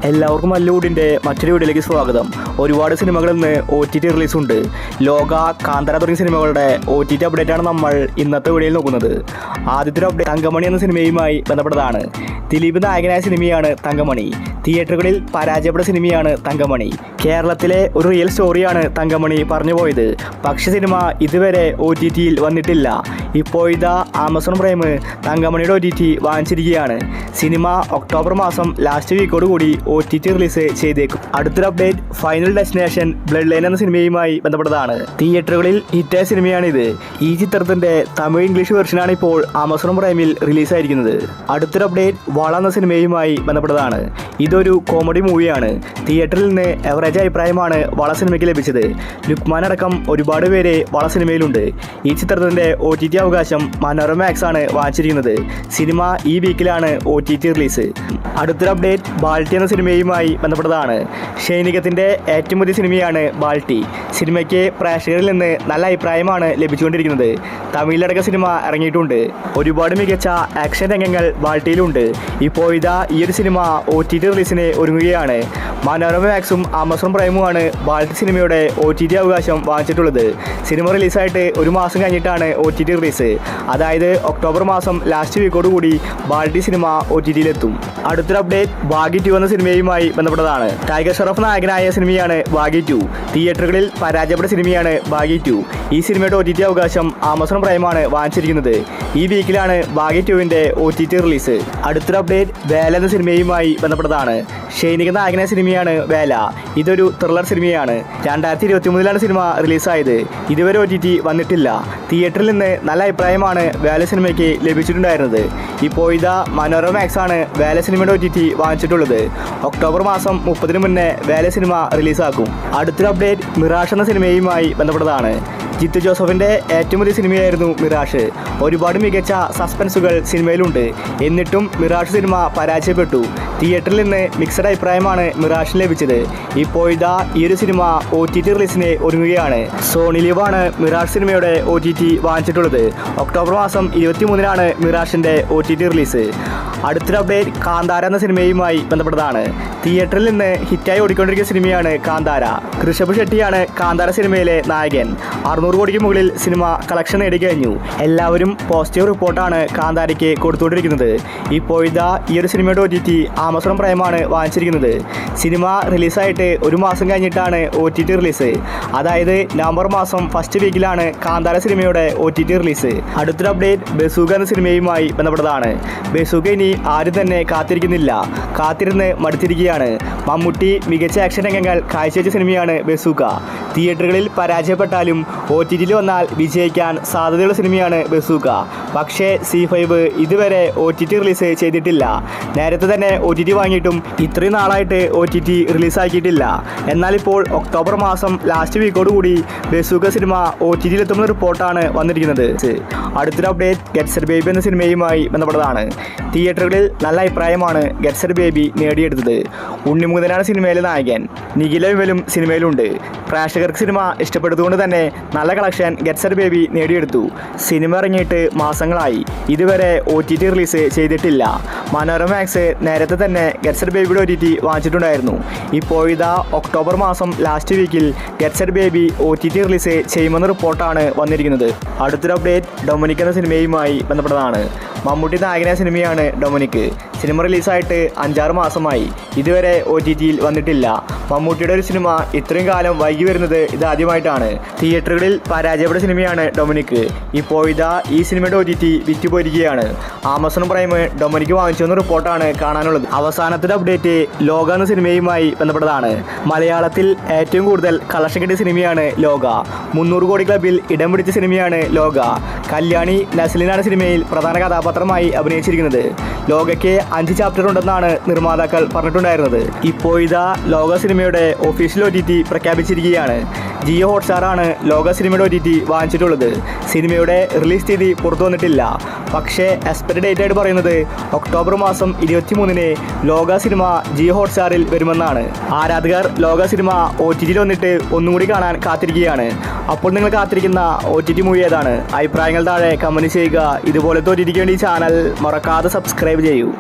എല്ലാവർക്കും മല്ലൂടിൻ്റെ മറ്റൊരു വീഡിയോയിലേക്ക് സ്വാഗതം. ഒരുപാട് സിനിമകളിൽ നിന്ന് OTT റിലീസുണ്ട്. ലോക, കാന്തര തുടങ്ങിയ സിനിമകളുടെ OTT അപ്ഡേറ്റാണ് നമ്മൾ ഇന്നത്തെ വീഡിയോയിൽ നോക്കുന്നത്. ആദ്യത്തെ ഒരു അപ്ഡേറ്റ് തങ്കമണി എന്ന സിനിമയുമായി ബന്ധപ്പെട്ടതാണ്. ദിലീപ് നായകനായ സിനിമയാണ് തങ്കമണി. തിയേറ്ററുകളിൽ പരാജയപ്പെട്ട സിനിമയാണ് തങ്കമണി. കേരളത്തിലെ ഒരു റിയൽ സ്റ്റോറിയാണ് തങ്കമണി പറഞ്ഞു പോയത്. പക്ഷേ സിനിമ ഇതുവരെ OTTയിൽ വന്നിട്ടില്ല. ഇപ്പോൾ ഇതാ ആമസോൺ പ്രൈം തങ്കമണിയുടെ OTT വാങ്ങിച്ചിരിക്കുകയാണ്. സിനിമ ഒക്ടോബർ മാസം ലാസ്റ്റ് വീക്കോടുകൂടി OTT റിലീസ് ചെയ്തേക്കും. അടുത്തൊരു update Final Destination Blood Line എന്ന സിനിമയുമായി ബന്ധപ്പെട്ടതാണ്. തിയേറ്ററുകളിൽ ഹിറ്റായ സിനിമയാണിത്. ഈ ചിത്രത്തിന്റെ തമിഴ് ഇംഗ്ലീഷ് വെർഷനാണ് ഇപ്പോൾ ആമസോൺ പ്രൈമിൽ റിലീസായിരിക്കുന്നത്. അടുത്തൊരു അപ്ഡേറ്റ് വള എന്ന സിനിമയുമായി ബന്ധപ്പെട്ടതാണ്. ഇതൊരു കോമഡി മൂവിയാണ്. തിയേറ്ററിൽ നിന്ന് എവറേജ് അഭിപ്രായമാണ് വള സിനിമയ്ക്ക് ലഭിച്ചത്. ലുക്മാൻ അടക്കം ഒരുപാട് പേര് വള സിനിമയിലുണ്ട്. ഈ ചിത്രത്തിന്റെ OTT അവകാശം മനോരമാക്സ് ആണ് വാങ്ങിച്ചിരിക്കുന്നത്. സിനിമ ഈ വീക്കിലാണ് OTT റിലീസ്. അടുത്തൊരു അപ്ഡേറ്റ് ബാൾട്ടി എന്ന സിനിമയുമായി ബന്ധപ്പെട്ടതാണ്. സൈനികത്തിന്റെ ഏറ്റവും പുതിയ സിനിമയാണ് ബാൾട്ടി. സിനിമയ്ക്ക് പ്രേക്ഷകരിൽ നിന്ന് നല്ല അഭിപ്രായമാണ് ലഭിച്ചുകൊണ്ടിരിക്കുന്നത്. തമിഴിലടക്കം സിനിമ ഇറങ്ങിയിട്ടുണ്ട്. ഒരുപാട് മികച്ച ആക്ഷൻ രംഗങ്ങൾ ബാൾട്ടിയിലുണ്ട്. ഇപ്പോൾ ഇതാ ഈ ഒരു സിനിമ OTT റിലീസിന് ഒരുങ്ങുകയാണ്. മനോരമാക്സും ആമസോൺ പ്രൈമുമാണ് ബാൾട്ടി സിനിമയുടെ OTT അവകാശം വാങ്ങിച്ചിട്ടുള്ളത്. സിനിമ റിലീസായിട്ട് ഒരു മാസം കഴിഞ്ഞിട്ടാണ് OTT റിലീസ്. അതായത് ഒക്ടോബർ മാസം ലാസ്റ്റ് വീക്കോടുകൂടി ബാൾട്ടി സിനിമ OTTയിലെത്തും. അടുത്തൊരു അപ്ഡേറ്റ് ഭാഗ്യ 2 എന്ന സിനിമയുമായി ബന്ധപ്പെട്ടതാണ്. ടൈഗർ ഷറഫ് നായകനായ സിനിമയാണ് ഭാഗ്യ 2. തിയേറ്ററുകളിൽ പരാജയപ്പെട്ട സിനിമയാണ് ഭാഗ്യ 2. ഈ സിനിമയുടെ OTT അവകാശം ആമസോൺ പ്രൈമാണ് വാങ്ങിച്ചിരിക്കുന്നത്. ഈ വീക്കിലാണ് ഭാഗ്യ 2വിൻ്റെ OTT റിലീസ്. അടുത്തൊരു അപ്ഡേറ്റ് വേല എന്ന സിനിമയുമായി ബന്ധപ്പെട്ടതാണ്. സൈനിക നായകനായ സിനിമയാണ് വേല. ഇതൊരു ത്രില്ലർ സിനിമയാണ്. 2023 സിനിമ റിലീസായത്. ഇതുവരെ OTT വന്നിട്ടില്ല. തിയേറ്ററിൽ നിന്ന് നല്ല അഭിപ്രായമാണ് വേല സിനിമയ്ക്ക് ലഭിച്ചിട്ടുണ്ടായിരുന്നത്. ഇപ്പോൾ ഇതാ മനോരമാക്സ് ആണ് വേല സിനിമയുടെ OTT വാങ്ങിച്ചിട്ടുള്ളത്. ഒക്ടോബർ മാസം 30 മുന്നേ വേല സിനിമ റിലീസാക്കും. അടുത്തൊരു അപ്ഡേറ്റ് മിറാഷ് എന്ന സിനിമയുമായി ബന്ധപ്പെട്ടതാണ്. ജിത്തു ജോസഫിൻ്റെ ഏറ്റവും പുതിയ സിനിമയായിരുന്നു മിറാഷ്. ഒരുപാട് മികച്ച സസ്പെൻസുകൾ സിനിമയിലുണ്ട്. എന്നിട്ടും മിറാഷ് സിനിമ പരാജയപ്പെട്ടു. തിയേറ്ററിൽ നിന്ന് മിക്സഡ് അഭിപ്രായമാണ് മിറാഷിന് ലഭിച്ചത്. ഇപ്പോൾ ഇതാ ഈ ഒരു സിനിമ OTT റിലീസിന് ഒരുങ്ങുകയാണ്. സോണി ലീവാണ് മിറാഷ് സിനിമയുടെ OTT വാങ്ങിച്ചിട്ടുള്ളത്. ഒക്ടോബർ മാസം 23 മിറാഷിൻ്റെ OTT റിലീസ്. അടുത്തൊരു അപ്ഡേറ്റ് കാന്താര എന്ന സിനിമയുമായി ബന്ധപ്പെട്ടതാണ്. തിയേറ്ററിൽ നിന്ന് ഹിറ്റായി ഓടിക്കൊണ്ടിരിക്കുന്ന സിനിമയാണ് കാന്താര. ഋഷഭ് ഷെട്ടിയാണ് കാന്താര സിനിമയിലെ നായകൻ. 600 കോടിക്ക് മുകളിൽ സിനിമ കളക്ഷൻ നേടിക്കഴിഞ്ഞു. എല്ലാവരും പോസിറ്റീവ് റിപ്പോർട്ടാണ് കാന്താരയ്ക്ക് കൊടുത്തുകൊണ്ടിരിക്കുന്നത്. ഇപ്പോൾ ഇതാ ഈ ഒരു സിനിമയുടെ OTT ആമസോൺ പ്രൈമാണ് വാങ്ങിച്ചിരിക്കുന്നത്. സിനിമ റിലീസായിട്ട് ഒരു മാസം കഴിഞ്ഞിട്ടാണ് OTT റിലീസ്. അതായത് നവംബർ മാസം ഫസ്റ്റ് വീക്കിലാണ് കാന്താര സിനിമയുടെ OTT റിലീസ്. അടുത്തൊരു അപ്ഡേറ്റ് ബസൂക എന്ന സിനിമയുമായി ബന്ധപ്പെട്ടതാണ്. ബസൂക ഇനി ആരും തന്നെ കാത്തിരിക്കുന്നില്ല. കാത്തിരുന്ന് മടുത്തിരിക്കുകയാണ്. മമ്മൂട്ടി മികച്ച ആക്ഷൻ രംഗങ്ങൾ കാഴ്ചവെച്ച സിനിമയാണ് ബസൂക. തിയേറ്ററുകളിൽ പരാജയപ്പെട്ടാലും OTTയിൽ വന്നാൽ വിജയിക്കാൻ സാധ്യതയുള്ള സിനിമയാണ് ബസൂക. പക്ഷേ C5 ഇതുവരെ OTT റിലീസ് ചെയ്തിട്ടില്ല. നേരത്തെ തന്നെ OTT വാങ്ങിയിട്ടും ഇത്രയും നാളായിട്ട് OTT റിലീസാക്കിയിട്ടില്ല. എന്നാൽ ഇപ്പോൾ ഒക്ടോബർ മാസം ലാസ്റ്റ് വീക്കോടുകൂടി ബസൂക സിനിമ OTTയിലെത്തുന്ന റിപ്പോർട്ടാണ് വന്നിരിക്കുന്നത്. അടുത്തൊരു അപ്ഡേറ്റ് ഗെറ്റ് സെറ്റ് ബേബി എന്ന സിനിമയുമായി ബന്ധപ്പെട്ടതാണ്. തിയേറ്ററുകളിൽ നല്ല അഭിപ്രായമാണ് ഗെറ്റ് സെറ്റ് ബേബി നേടിയെടുത്തത്. ഉണ്ണിമുകുന്ദനാണ് സിനിമയിലെ നായകൻ. നിഖില വിമലും സിനിമയിലുണ്ട്. പ്രേക്ഷകർക്ക് സിനിമ ഇഷ്ടപ്പെട്ടതുകൊണ്ട് തന്നെ നല്ല കളക്ഷൻ ഗെറ്റ് സെറ്റ് ബേബി നേടിയെടുത്തു. സിനിമ ഇറങ്ങിയിട്ട് മാസങ്ങളായി. ഇതുവരെ OTT റിലീസ് ചെയ്തിട്ടില്ല. മനോരമാക്സ് നേരത്തെ തന്നെ ഗെറ്റ് സെറ്റ് ബേബിയുടെ OTT വാങ്ങിച്ചിട്ടുണ്ടായിരുന്നു. ഇപ്പോൾ ഇതാ ഒക്ടോബർ മാസം ലാസ്റ്റ് വീക്കിൽ Get Set Baby OTT release ചെയ്യുമെന്ന റിപ്പോർട്ടാണ് വന്നിരിക്കുന്നത്. അടുത്തൊരു അപ്ഡേറ്റ് ഡൊമിനിക് എന്ന സിനിമയുമായി ബന്ധപ്പെട്ടതാണ്. മമ്മൂട്ടി നായകനായ സിനിമയാണ് ഡൊമിനിക്. സിനിമ റിലീസായിട്ട് 5-6 മാസമായി. ഇതുവരെ OTTയിൽ വന്നിട്ടില്ല. മമ്മൂട്ടിയുടെ ഒരു സിനിമ ഇത്രയും കാലം വൈകി വരുന്നത് ഇതാദ്യമായിട്ടാണ്. തിയേറ്ററുകളിൽ പരാജയപ്പെട്ട സിനിമയാണ് ഡൊമിനിക്. ഇപ്പോൾ ഇതാ ഈ സിനിമയുടെ OTT വിറ്റുപോയിരിക്കുകയാണ്. ആമസോൺ പ്രൈം ഡൊമിനിക് വാങ്ങിച്ചെന്ന റിപ്പോർട്ടാണ് കാണാനുള്ളത്. അവസാനത്തെ അപ്ഡേറ്റ് ലോക എന്ന സിനിമയുമായി ബന്ധപ്പെട്ടതാണ്. മലയാളത്തിൽ ഏറ്റവും കൂടുതൽ കളക്ഷൻ കിട്ടിയ സിനിമയാണ് ലോക. 300 കോടി ക്ലബിൽ ഇടം പിടിച്ച സിനിമയാണ് ലോക. കല്യാണി നസ്ലിനാണ് സിനിമയിൽ പ്രധാന കഥാപാത്രമായി അഭിനയിച്ചിരിക്കുന്നത്. ലോകയ്ക്ക് 5 ചാപ്റ്റർ ഉണ്ടെന്നാണ് നിർമ്മാതാക്കൾ പറഞ്ഞിട്ടുണ്ടായിരുന്നത്. ഇപ്പോൾ ഇതാ ലോക സിനിമയുടെ ഒഫീഷ്യൽ OTT പ്രഖ്യാപിച്ചിരിക്കുകയാണ്. ജിയോ ഹോട്ട്സ്റ്റാറാണ് ലോക സിനിമയുടെ OTT വാങ്ങിച്ചിട്ടുള്ളത്. സിനിമയുടെ റിലീസ് തീയതി പുറത്തു വന്നിട്ടില്ല. പക്ഷേ എക്സ്പെക്ട് ഡേറ്റ് ആയിട്ട് പറയുന്നത് ഒക്ടോബർ മാസം 23 ലോക സിനിമ ജിയോ ഹോട്ട്സ്റ്റാറിൽ വരുമെന്നാണ്. ആരാധകർ ലോക സിനിമ OTTയിൽ വന്നിട്ട് ഒന്നും കൂടി കാണാൻ കാത്തിരിക്കുകയാണ്. അപ്പോൾ നിങ്ങൾ കാത്തിരിക്കുന്ന OTT മൂവി ഏതാണ്? അഭിപ്രായങ്ങൾ താഴെ കമൻറ്റ് ചെയ്യുക. ഇതുപോലത്തെ OTTക്ക് വേണ്ടി ചാനൽ മറക്കാതെ സബ്സ്ക്രൈബ് ചെയ്യൂ.